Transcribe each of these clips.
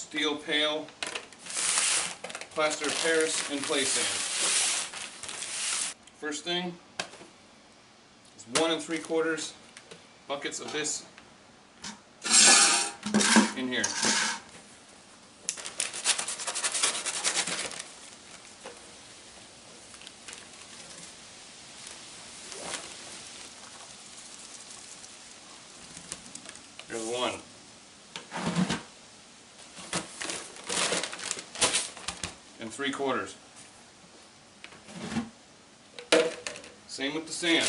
steel pail, plaster of Paris, and play sand. First thing is 1 3/4 buckets of this in here. There's 1. And 3/4. Same with the sand.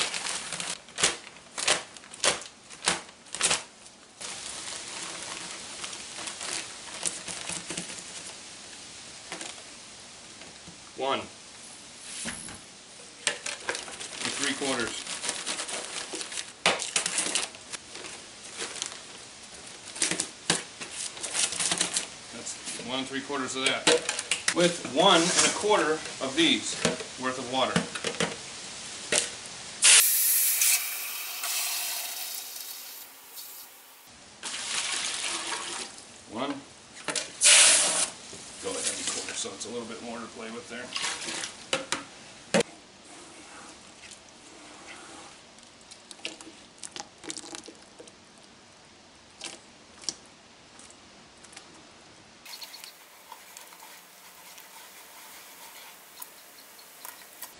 One and 3/4. That's 1 3/4 of that. With 1 1/4 of these worth of water. One. Go ahead and quarter so it's a little bit more to play with there.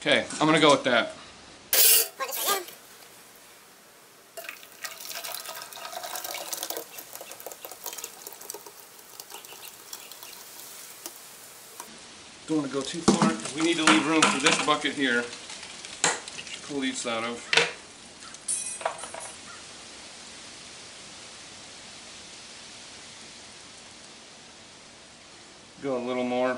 Okay, I'm going to go with that. Don't want to go too far because we need to leave room for this bucket here. Pull these out of. Go a little more.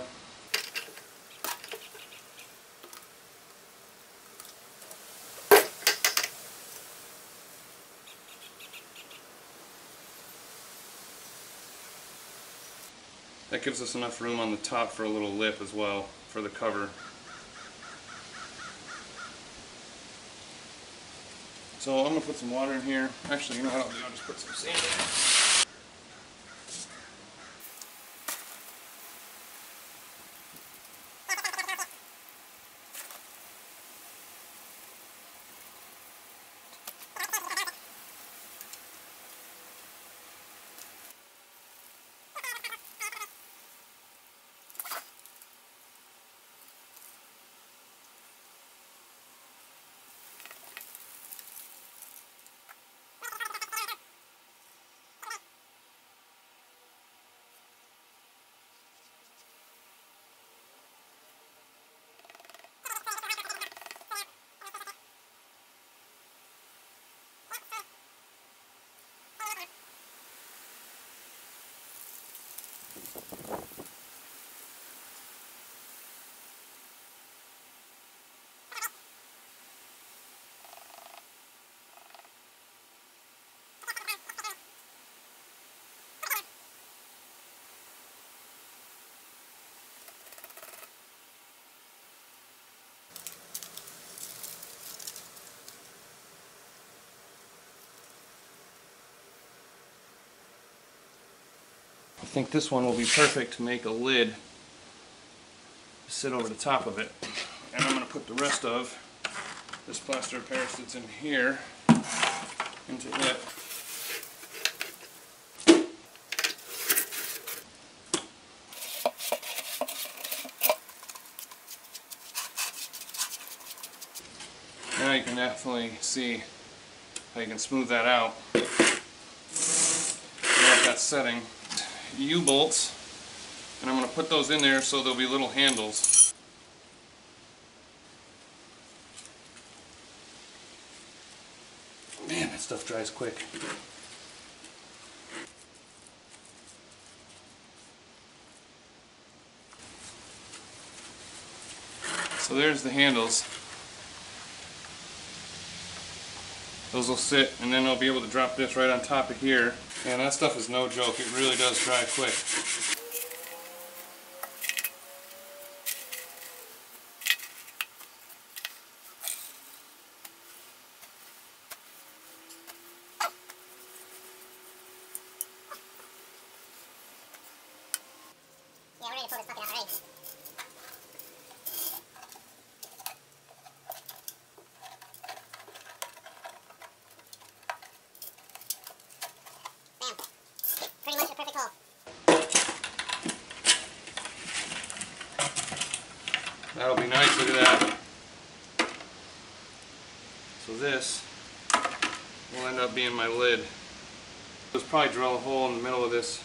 That gives us enough room on the top for a little lip as well, for the cover. So I'm going to put some water in here. Actually, you know what I'll do? I'll just put some sand in. I think this one will be perfect to make a lid to sit over the top of it. And I'm going to put the rest of this plaster of Paris that's in here into it. Now you can definitely see how you can smooth that out. Like that's setting. U-bolts, and I'm going to put those in there so there'll be little handles. Man, that stuff dries quick. So there's the handles. Those will sit, and then I'll be able to drop this right on top of here. And that stuff is no joke, it really does dry quick. ready to pull this puppet out already. Bam. Pretty much a perfect hole. That'll be nice, look at that. So this will end up being my lid. I'll probably drill a hole in the middle of this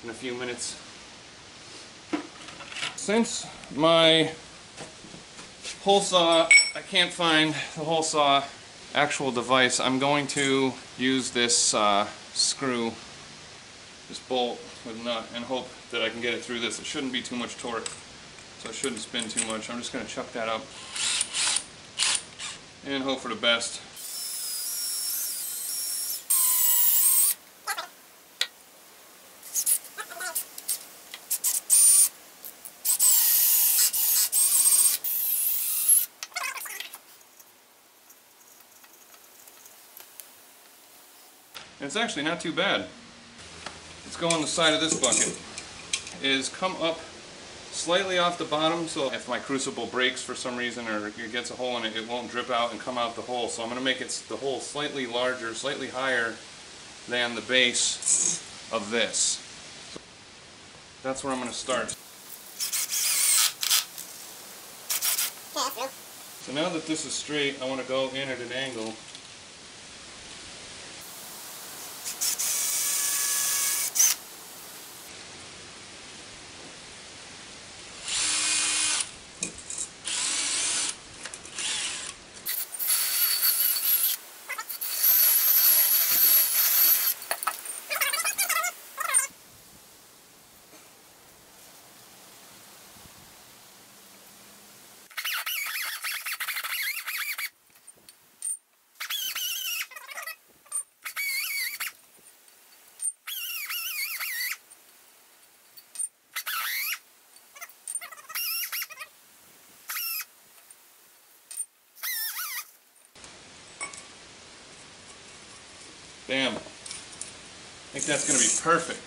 in a few minutes. Since my hole saw, I can't find the hole saw actual device, I'm going to use this screw, this bolt with nut, and hope that I can get it through this. It shouldn't be too much torque, so it shouldn't spin too much. I'm just going to chuck that up and hope for the best. And it's actually not too bad. Let's go on the side of this bucket. Is come up slightly off the bottom, so if my crucible breaks for some reason or it gets a hole in it, it won't drip out and come out the hole. So I'm going to make it the hole slightly larger, slightly higher than the base of this. So that's where I'm going to start. So now that this is straight, I want to go in at an angle. Bam. I think that's going to be perfect.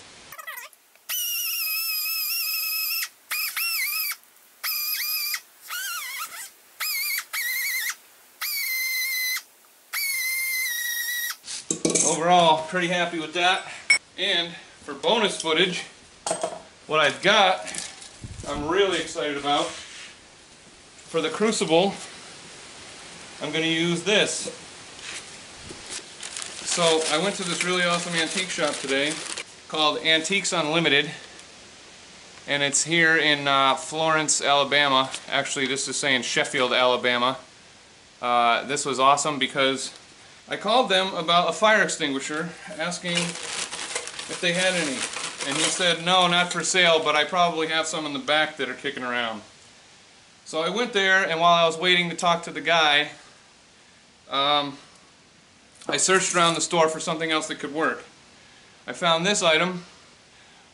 Overall, pretty happy with that. And for bonus footage, what I've got, I'm really excited about. For the crucible, I'm going to use this. So I went to this really awesome antique shop today called Antiques Unlimited, and it's here in Florence, Alabama. Actually, this is saying Sheffield, Alabama. This was awesome because I called them about a fire extinguisher, asking if they had any, and he said no, not for sale, but I probably have some in the back that are kicking around. So I went there, and while I was waiting to talk to the guy, I searched around the store for something else that could work. I found this item,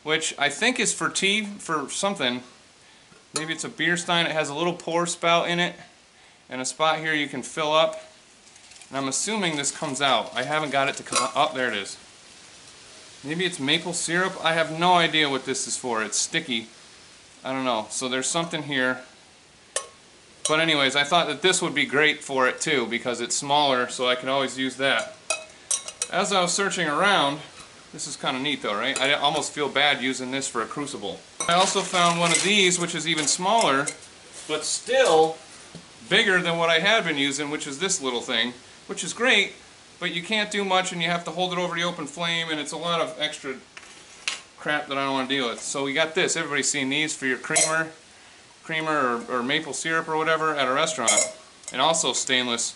which I think is for tea, for something. Maybe it's a beer stein. It has a little pour spout in it, and a spot here you can fill up. And I'm assuming this comes out. I haven't got it to come out. Oh, there it is. Maybe it's maple syrup? I have no idea what this is for. It's sticky. I don't know. So there's something here. But anyways, I thought that this would be great for it too, because it's smaller, so I can always use that. As I was searching around, this is kind of neat though, right? I almost feel bad using this for a crucible. I also found one of these, which is even smaller, but still bigger than what I had been using, which is this little thing, which is great, but you can't do much and you have to hold it over the open flame, and it's a lot of extra crap that I don't want to deal with. So we got this. Everybody's seen these for your creamer or maple syrup or whatever at a restaurant, and also stainless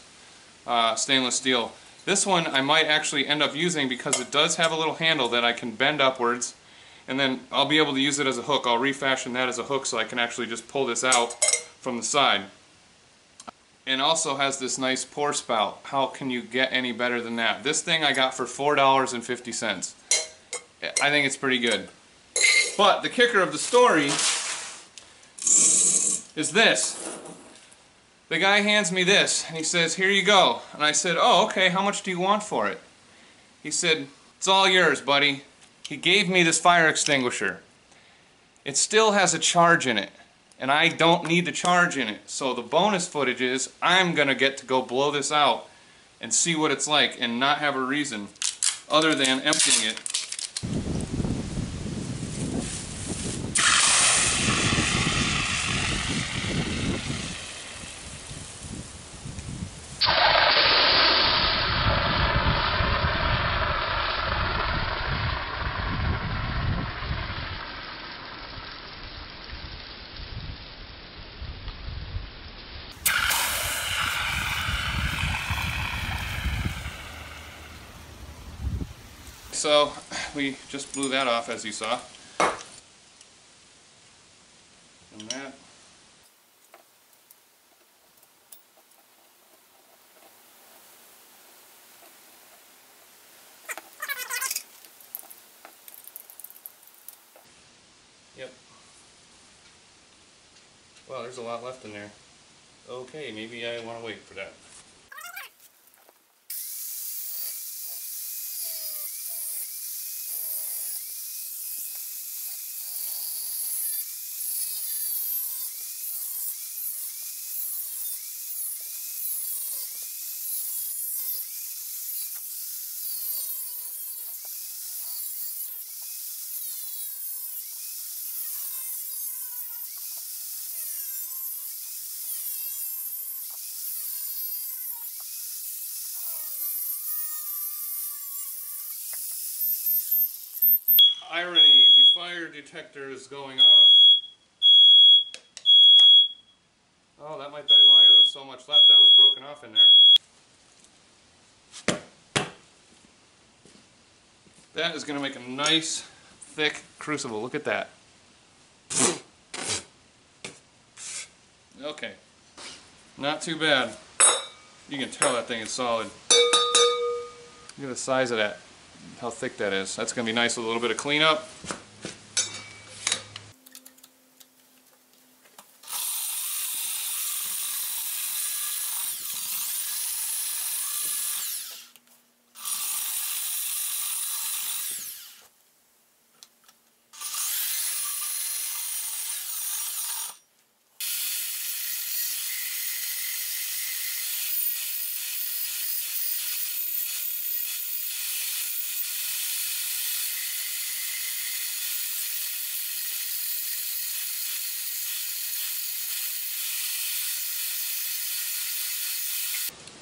steel. This one I might actually end up using because it does have a little handle that I can bend upwards, and then I'll be able to use it as a hook. I'll refashion that as a hook so I can actually just pull this out from the side. And also has this nice pour spout. How can you get any better than that? This thing I got for $4.50. I think it's pretty good. But the kicker of the story is this. The guy hands me this and he says, "Here you go." And I said, "Oh, okay, how much do you want for it?" He said, "It's all yours, buddy." He gave me this fire extinguisher. it still has a charge in it. And I don't need the charge in it. So the bonus footage is I'm going to get to go blow this out and see what it's like and not have a reason other than emptying it. So we just blew that off, as you saw. And that. Yep. Wow, there's a lot left in there. Okay, maybe I want to wait for that. Irony, the fire detector is going off. Oh, that might be why there was so much left. That was broken off in there. That is going to make a nice, thick crucible. Look at that. Okay. Not too bad. You can tell that thing is solid. Look at the size of that. How thick that is. That's going to be nice with a little bit of cleanup.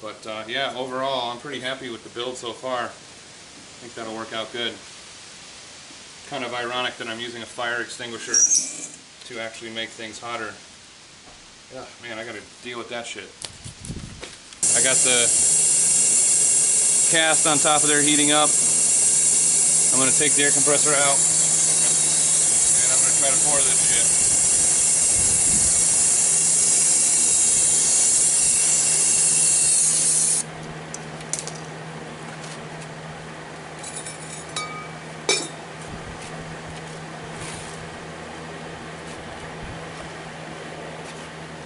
But yeah, overall, I'm pretty happy with the build so far. I think that'll work out good. Kind of ironic that I'm using a fire extinguisher to actually make things hotter. Yeah, man, I gotta deal with that shit. I got the cast on top of there heating up. I'm gonna take the air compressor out, and I'm gonna try to pour this shit.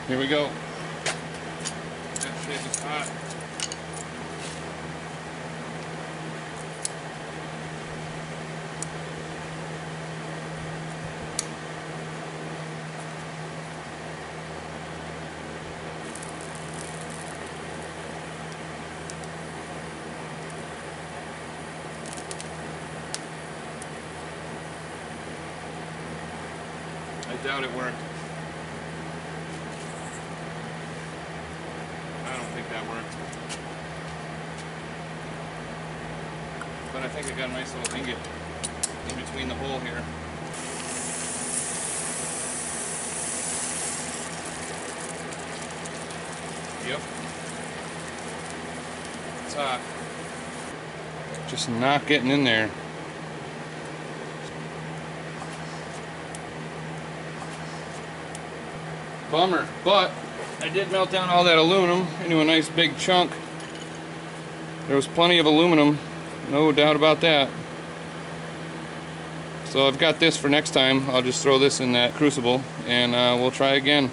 Here we go. That shit is hot. I doubt it worked. I don't think that worked. But I think I got a nice little ingot in between the hole here. Yep. It's hot. Just not getting in there. Bummer, but I did melt down all that aluminum into a nice big chunk. There was plenty of aluminum, no doubt about that. So I've got this for next time. I'll just throw this in that crucible and we'll try again.